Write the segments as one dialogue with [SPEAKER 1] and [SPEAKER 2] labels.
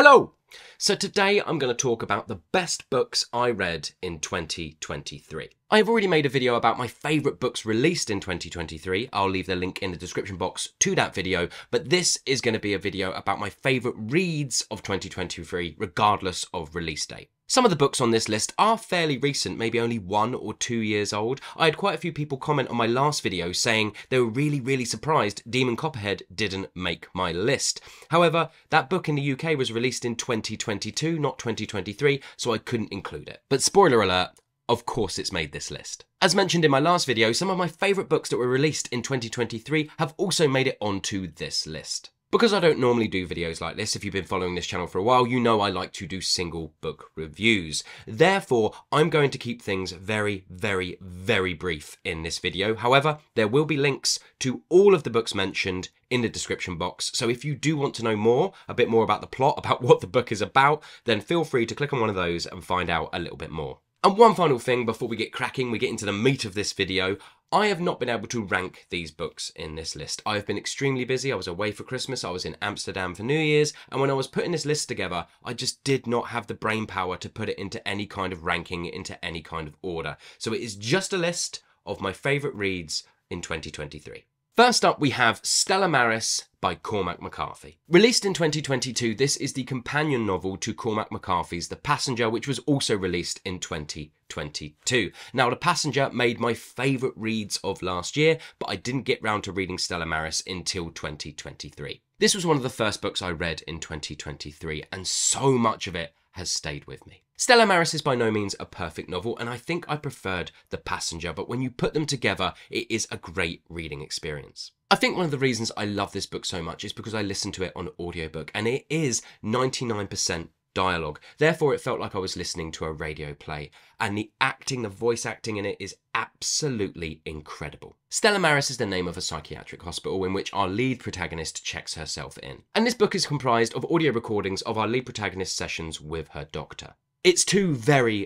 [SPEAKER 1] Hello! So today I'm going to talk about the best books I read in 2023. I have already made a video about my favourite books released in 2023. I'll leave the link in the description box to that video, but this is going to be a video about my favourite reads of 2023 regardless of release date. Some of the books on this list are fairly recent, maybe only 1 or 2 years old. I had quite a few people comment on my last video saying they were really surprised Demon Copperhead didn't make my list. However, that book in the UK was released in 2022, not 2023, so I couldn't include it. But spoiler alert, of course it's made this list. As mentioned in my last video, some of my favourite books that were released in 2023 have also made it onto this list. Because I don't normally do videos like this, if you've been following this channel for a while, you know I like to do single book reviews. Therefore, I'm going to keep things very brief in this video. However, there will be links to all of the books mentioned in the description box. So if you do want to know more, a bit more about the plot, about what the book is about, then feel free to click on one of those and find out a little bit more. And one final thing before we get cracking, we get into the meat of this video. I have not been able to rank these books in this list. I have been extremely busy. I was away for Christmas. I was in Amsterdam for New Year's. And when I was putting this list together, I just did not have the brain power to put it into any kind of ranking, into any kind of order. So it is just a list of my favourite reads in 2023. First up, we have Stella Maris by Cormac McCarthy. Released in 2022, this is the companion novel to Cormac McCarthy's The Passenger, which was also released in 2022. Now, The Passenger made my favourite reads of last year, but I didn't get round to reading Stella Maris until 2023. This was one of the first books I read in 2023, and so much of it has stayed with me. Stella Maris is by no means a perfect novel, and I think I preferred The Passenger, but when you put them together, it is a great reading experience. I think one of the reasons I love this book so much is because I listened to it on audiobook, and it is 99% dialogue. Therefore, it felt like I was listening to a radio play, and the acting, the voice acting in it is absolutely incredible. Stella Maris is the name of a psychiatric hospital in which our lead protagonist checks herself in. And this book is comprised of audio recordings of our lead protagonist's sessions with her doctor. It's two very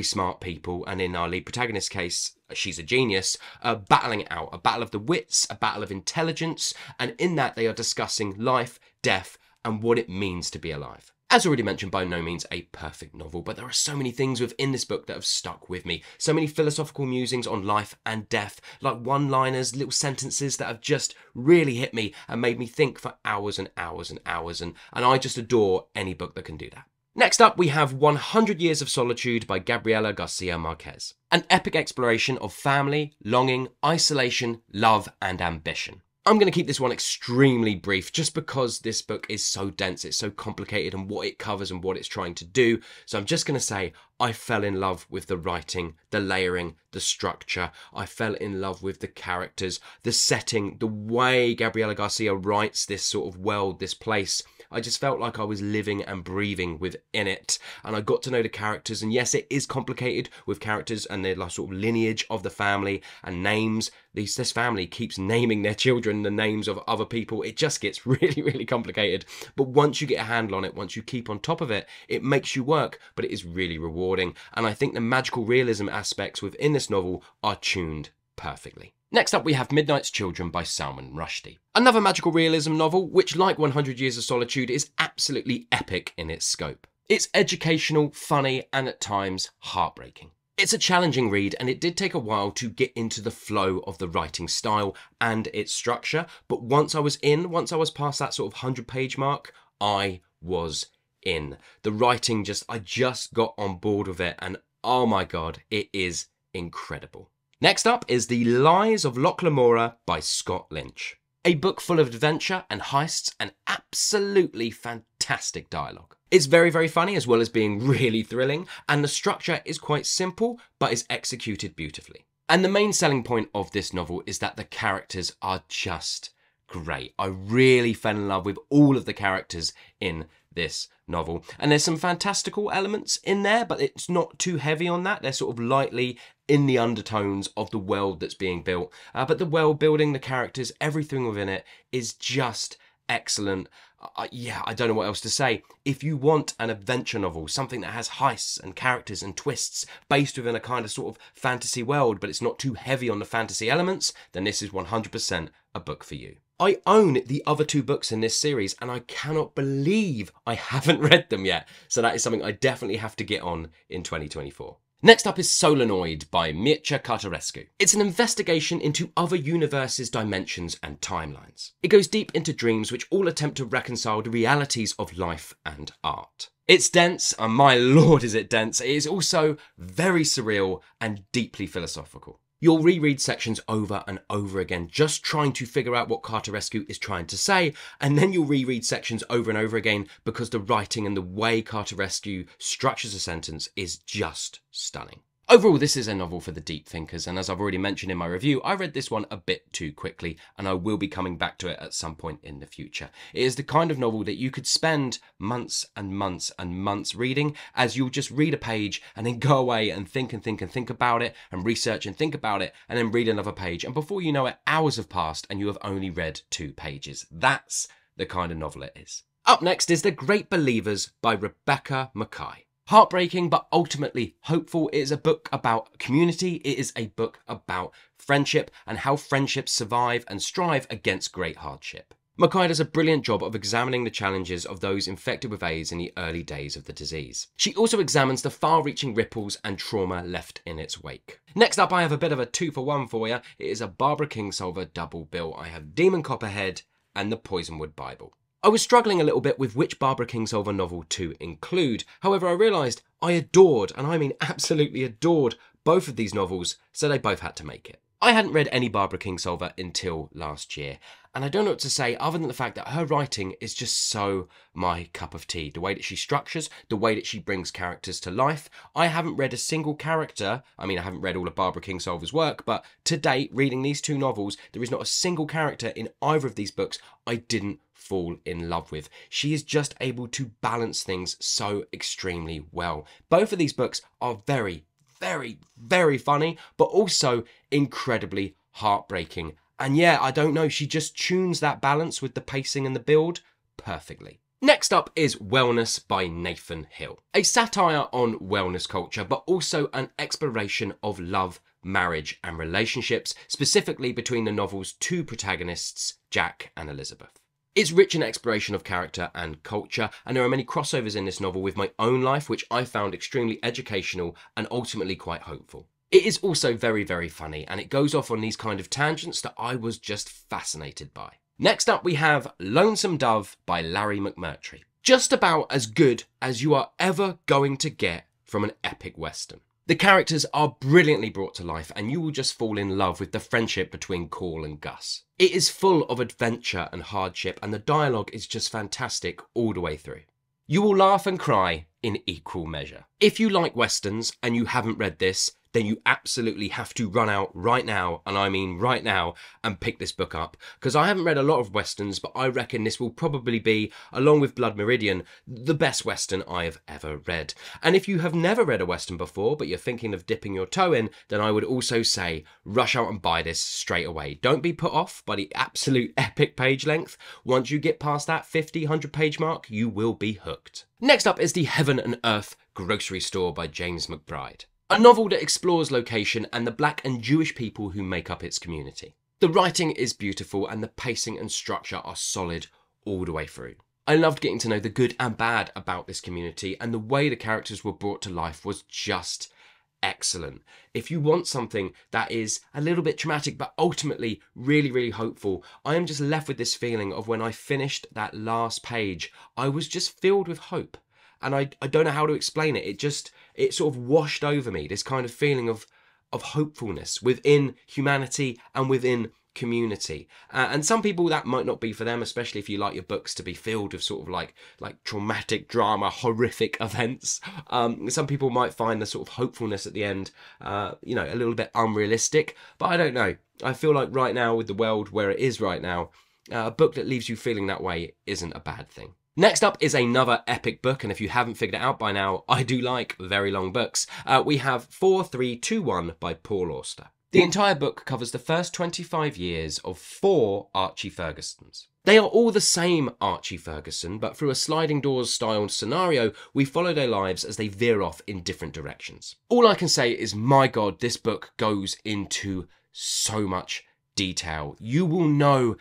[SPEAKER 1] smart people, and in our lead protagonist's case, she's a genius, battling it out. A battle of the wits, a battle of intelligence, and in that they are discussing life, death, and what it means to be alive. As already mentioned, by no means a perfect novel, but there are so many things within this book that have stuck with me. So many philosophical musings on life and death, like one-liners, little sentences that have just really hit me and made me think for hours and hours and hours, and I just adore any book that can do that. Next up, we have 100 Years of Solitude by Gabriela Garcia Marquez. An epic exploration of family, longing, isolation, love, and ambition. I'm going to keep this one extremely brief just because this book is so dense, it's so complicated and what it covers and what it's trying to do. So I'm just going to say I fell in love with the writing, the layering, the structure. I fell in love with the characters, the setting, the way Gabriela Garcia writes this sort of world, this place. I just felt like I was living and breathing within it, and I got to know the characters. And yes, it is complicated with characters and their sort of lineage of the family and names. This family keeps naming their children the names of other people. It just gets really complicated. But once you get a handle on it, once you keep on top of it, it makes you work, but it is really rewarding. And I think the magical realism aspects within this novel are tuned perfectly. Next up, we have Midnight's Children by Salman Rushdie. Another magical realism novel, which like 100 Years of Solitude is absolutely epic in its scope. It's educational, funny, and at times heartbreaking. It's a challenging read, and it did take a while to get into the flow of the writing style and its structure, but once I was past that sort of 100-page mark, I was in. The writing I just got on board with it, and oh my god, it is incredible. Next up is The Lies of Locke Lamora by Scott Lynch. A book full of adventure and heists and absolutely fantastic dialogue. It's very funny as well as being really thrilling, and the structure is quite simple but is executed beautifully. And the main selling point of this novel is that the characters are just great. I really fell in love with all of the characters in this novel, and there's some fantastical elements in there, but it's not too heavy on that. They're sort of lightly in the undertones of the world that's being built, but the world building, the characters, everything within it is just excellent. Yeah, I don't know what else to say. If you want an adventure novel, something that has heists and characters and twists based within a kind of sort of fantasy world, but it's not too heavy on the fantasy elements, then this is 100% a book for you. I own the other 2 books in this series and I cannot believe I haven't read them yet. So that is something I definitely have to get on in 2024. Next up is Solenoid by Mircea Cărtărescu. It's an investigation into other universes, dimensions and timelines. It goes deep into dreams which all attempt to reconcile the realities of life and art. It's dense, and my lord is it dense. It is also very surreal and deeply philosophical. You'll reread sections over and over again, just trying to figure out what Cărtărescu is trying to say, and then you'll reread sections over and over again because the writing and the way Cărtărescu structures a sentence is just stunning. Overall, this is a novel for the deep thinkers, and as I've already mentioned in my review, I read this one a bit too quickly, and I will be coming back to it at some point in the future. It is the kind of novel that you could spend months and months and months reading, as you'll just read a page and then go away and think about it, and research and think about it, and then read another page, and before you know it, hours have passed and you have only read 2 pages. That's the kind of novel it is. Up next is The Great Believers by Rebecca Makkai. Heartbreaking, but ultimately hopeful. It is a book about community. It is a book about friendship and how friendships survive and strive against great hardship. Makkai does a brilliant job of examining the challenges of those infected with AIDS in the early days of the disease. She also examines the far-reaching ripples and trauma left in its wake. Next up, I have a bit of a 2-for-1 for you. It is a Barbara Kingsolver double bill. I have Demon Copperhead and The Poisonwood Bible. I was struggling a little bit with which Barbara Kingsolver novel to include. However, I realised I adored, and I mean absolutely adored, both of these novels, so they both had to make it. I hadn't read any Barbara Kingsolver until last year, and I don't know what to say other than the fact that her writing is just so my cup of tea. The way that she structures, the way that she brings characters to life. I haven't read a single character, I mean I haven't read all of Barbara Kingsolver's work, but to date, reading these 2 novels, there is not a single character in either of these books I didn't fall in love with. She is just able to balance things so extremely well. Both of these books are very, very funny, but also incredibly heartbreaking. And yeah, I don't know, she just tunes that balance with the pacing and the build perfectly. Next up is Wellness by Nathan Hill. A satire on wellness culture, but also an exploration of love, marriage and relationships, specifically between the novel's 2 protagonists, Jack and Elizabeth. It's rich in exploration of character and culture, and there are many crossovers in this novel with my own life, which I found extremely educational and ultimately quite hopeful. It is also very, very funny, and it goes off on these kind of tangents that I was just fascinated by. Next up we have Lonesome Dove by Larry McMurtry. Just about as good as you are ever going to get from an epic western. The characters are brilliantly brought to life, and you will just fall in love with the friendship between Call and Gus. It is full of adventure and hardship, and the dialogue is just fantastic all the way through. You will laugh and cry in equal measure. If you like westerns and you haven't read this, then you absolutely have to run out right now, and I mean right now, and pick this book up. Because I haven't read a lot of westerns, but I reckon this will probably be, along with Blood Meridian, the best western I have ever read. And if you have never read a western before, but you're thinking of dipping your toe in, then I would also say, rush out and buy this straight away. Don't be put off by the absolute epic page length. Once you get past that 50, 100 page mark, you will be hooked. Next up is The Heaven and Earth Grocery Store by James McBride. A novel that explores location and the black and Jewish people who make up its community. The writing is beautiful and the pacing and structure are solid all the way through. I loved getting to know the good and bad about this community, and the way the characters were brought to life was just excellent. If you want something that is a little bit traumatic but ultimately really, really hopeful, I am just left with this feeling of when I finished that last page, I was just filled with hope. And I don't know how to explain it. It sort of washed over me, this kind of feeling of hopefulness within humanity and within community. And some people, that might not be for them, especially if you like your books to be filled with sort of like traumatic drama, horrific events. Some people might find the sort of hopefulness at the end, a little bit unrealistic. But I don't know. I feel like right now, with the world where it is right now, a book that leaves you feeling that way isn't a bad thing. Next up is another epic book, and if you haven't figured it out by now, I do like very long books. We have 4321 by Paul Auster. The entire book covers the first 25 years of 4 Archie Fergusons. They are all the same Archie Ferguson, but through a sliding doors style scenario, we follow their lives as they veer off in different directions. All I can say is, my God, this book goes into so much detail. You will know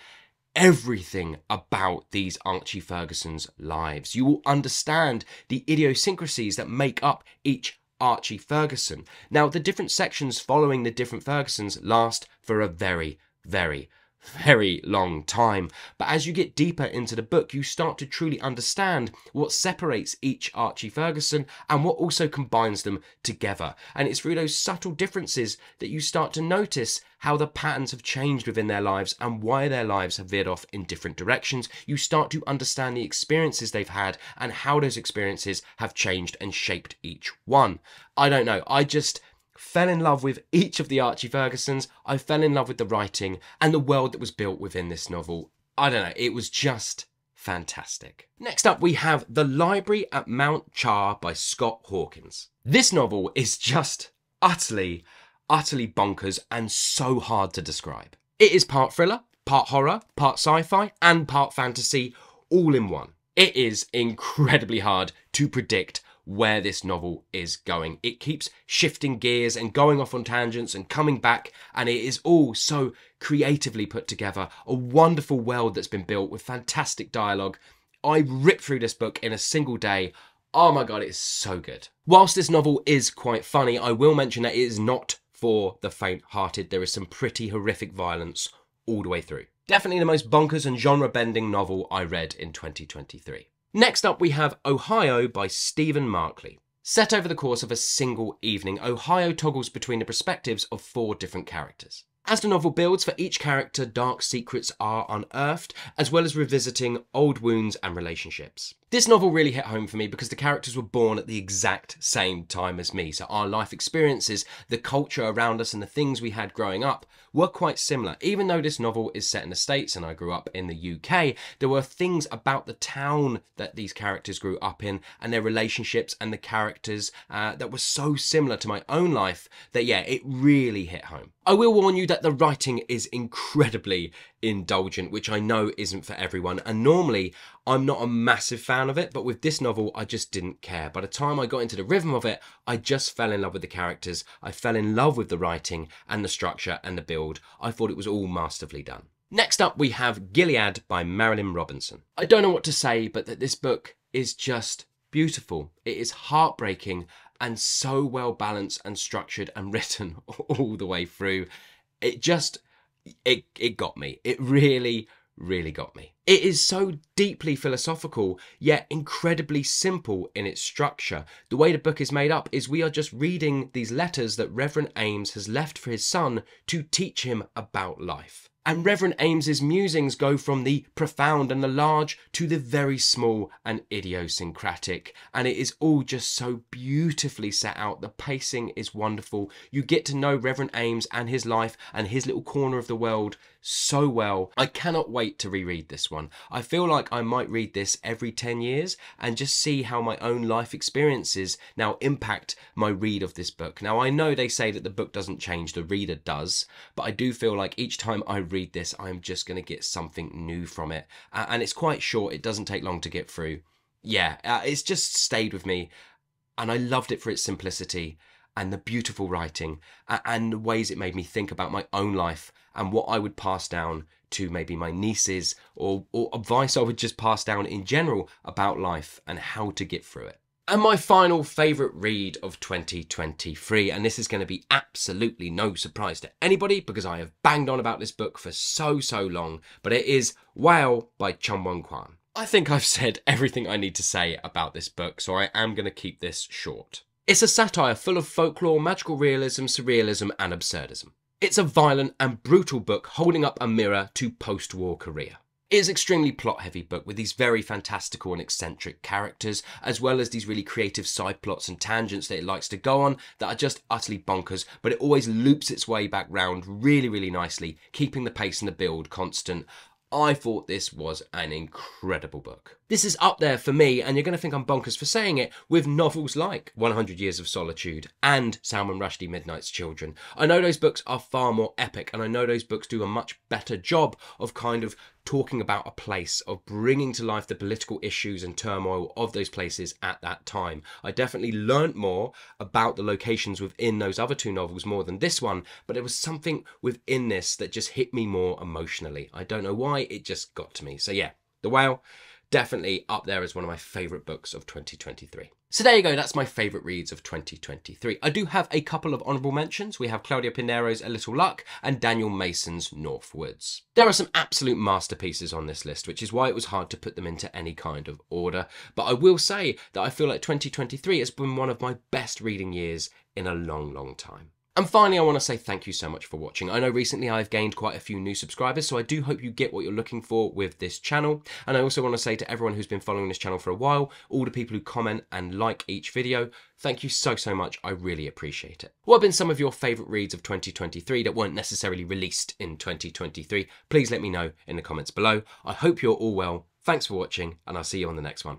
[SPEAKER 1] everything about these Archie Ferguson's lives. You will understand the idiosyncrasies that make up each Archie Ferguson. Now, the different sections following the different Fergusons last for a very, very long time, but as you get deeper into the book, you start to truly understand what separates each Archie Ferguson and what also combines them together. And it's through those subtle differences that you start to notice how the patterns have changed within their lives and why their lives have veered off in different directions. You start to understand the experiences they've had and how those experiences have changed and shaped each one. I don't know, I just fell in love with each of the Archie Fergusons. I fell in love with the writing and the world that was built within this novel. I don't know, it was just fantastic. Next up, we have The Library at Mount Char by Scott Hawkins. This novel is just utterly bonkers and so hard to describe. It is part thriller, part horror, part sci-fi, and part fantasy, all in one. It is incredibly hard to predict where this novel is going. It keeps shifting gears and going off on tangents and coming back, and it is all so creatively put together. A wonderful world that's been built with fantastic dialogue. I ripped through this book in a single day. Oh my god, it is so good. Whilst this novel is quite funny, I will mention that it is not for the faint-hearted. There is some pretty horrific violence all the way through. Definitely the most bonkers and genre-bending novel I read in 2023. Next up, we have Ohio by Stephen Markley. Set over the course of a single evening, Ohio toggles between the perspectives of 4 different characters. As the novel builds, for each character, dark secrets are unearthed, as well as revisiting old wounds and relationships. This novel really hit home for me because the characters were born at the exact same time as me, so our life experiences, the culture around us and the things we had growing up were quite similar. Even though this novel is set in the States and I grew up in the UK, there were things about the town that these characters grew up in and their relationships and the characters that were so similar to my own life that, yeah, it really hit home. I will warn you that the writing is incredibly indulgent, which I know isn't for everyone, and normally I'm not a massive fan of it, but with this novel I just didn't care. By the time I got into the rhythm of it, I just fell in love with the characters, I fell in love with the writing and the structure and the build. I thought it was all masterfully done. Next up, we have Gilead by Marilynne Robinson. I don't know what to say, but that this book is just beautiful. It is heartbreaking and so well balanced and structured and written all the way through. It got me. It really got me. It is so deeply philosophical, yet incredibly simple in its structure. The way the book is made up is we are just reading these letters that Reverend Ames has left for his son to teach him about life. And Reverend Ames's musings go from the profound and the large to the very small and idiosyncratic. And it is all just so beautifully set out. The pacing is wonderful. You get to know Reverend Ames and his life and his little corner of the world so well. I cannot wait to reread this one. I feel like I might read this every 10 years and just see how my own life experiences now impact my read of this book. Now, I know they say that the book doesn't change, the reader does, but I do feel like each time I read this, I'm just going to get something new from it. And it's quite short. It doesn't take long to get through. Yeah, it's just stayed with me. And I loved it for its simplicity and the beautiful writing and the ways it made me think about my own life and what I would pass down to maybe my nieces or advice I would just pass down in general about life and how to get through it. And my final favourite read of 2023, and this is going to be absolutely no surprise to anybody because I have banged on about this book for so long, but it is Whale by Chun Won Kwan. I think I've said everything I need to say about this book, so I am going to keep this short. It's a satire full of folklore, magical realism, surrealism and absurdism. It's a violent and brutal book holding up a mirror to post-war Korea. It is an extremely plot-heavy book with these very fantastical and eccentric characters, as well as these really creative side plots and tangents that it likes to go on that are just utterly bonkers, but it always loops its way back round really nicely, keeping the pace and the build constant. I thought this was an incredible book. This is up there for me, and you're going to think I'm bonkers for saying it, with novels like 100 Years of Solitude and Salman Rushdie Midnight's Children. I know those books are far more epic, and I know those books do a much better job of kind of talking about a place, of bringing to life the political issues and turmoil of those places at that time. I definitely learnt more about the locations within those other two novels more than this one, but there was something within this that just hit me more emotionally. I don't know why, it just got to me. So yeah, The Whale, definitely up there as one of my favourite books of 2023. So there you go, that's my favourite reads of 2023. I do have a couple of honourable mentions. We have Claudia Pinero's A Little Luck and Daniel Mason's Northwards. There are some absolute masterpieces on this list, which is why it was hard to put them into any kind of order. But I will say that I feel like 2023 has been one of my best reading years in a long, long time. And finally, I want to say thank you so much for watching. I know recently I've gained quite a few new subscribers, so I do hope you get what you're looking for with this channel. And I also want to say to everyone who's been following this channel for a while, all the people who comment and like each video, thank you so, so much. I really appreciate it. What have been some of your favourite reads of 2023 that weren't necessarily released in 2023? Please let me know in the comments below. I hope you're all well. Thanks for watching, and I'll see you on the next one.